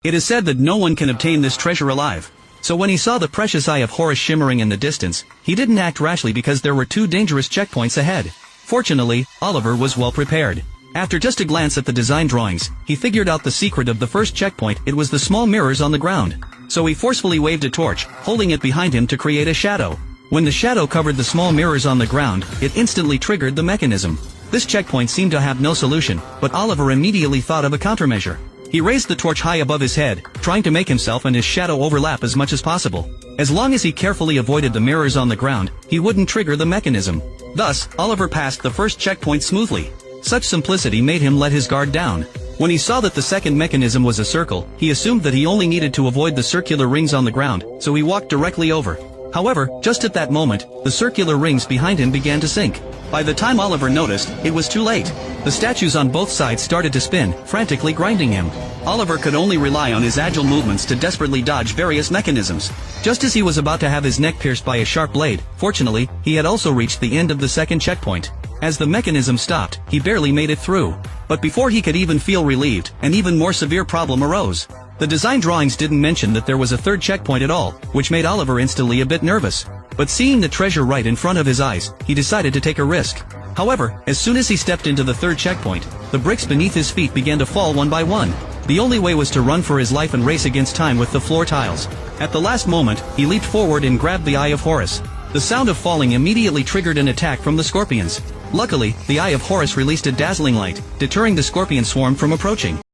It is said that no one can obtain this treasure alive. So when he saw the precious Eye of Horus shimmering in the distance, he didn't act rashly because there were 2 dangerous checkpoints ahead. Fortunately, Oliver was well prepared. After just a glance at the design drawings, he figured out the secret of the first checkpoint. It was the small mirrors on the ground. So he forcefully waved a torch, holding it behind him to create a shadow. When the shadow covered the small mirrors on the ground, it instantly triggered the mechanism. This checkpoint seemed to have no solution, but Oliver immediately thought of a countermeasure. He raised the torch high above his head, trying to make himself and his shadow overlap as much as possible. As long as he carefully avoided the mirrors on the ground, he wouldn't trigger the mechanism. Thus, Oliver passed the first checkpoint smoothly. Such simplicity made him let his guard down. When he saw that the second mechanism was a circle, he assumed that he only needed to avoid the circular rings on the ground, so he walked directly over. However, just at that moment, the circular rings behind him began to sink. By the time Oliver noticed, it was too late. The statues on both sides started to spin, frantically grinding him. Oliver could only rely on his agile movements to desperately dodge various mechanisms. Just as he was about to have his neck pierced by a sharp blade, fortunately, he had also reached the end of the second checkpoint. As the mechanism stopped, he barely made it through. But before he could even feel relieved, an even more severe problem arose. The design drawings didn't mention that there was a third checkpoint at all, which made Oliver instantly a bit nervous. But seeing the treasure right in front of his eyes, he decided to take a risk. However, as soon as he stepped into the third checkpoint, the bricks beneath his feet began to fall one by one. The only way was to run for his life and race against time with the floor tiles. At the last moment, he leaped forward and grabbed the Eye of Horus. The sound of falling immediately triggered an attack from the scorpions. Luckily, the Eye of Horus released a dazzling light, deterring the scorpion swarm from approaching.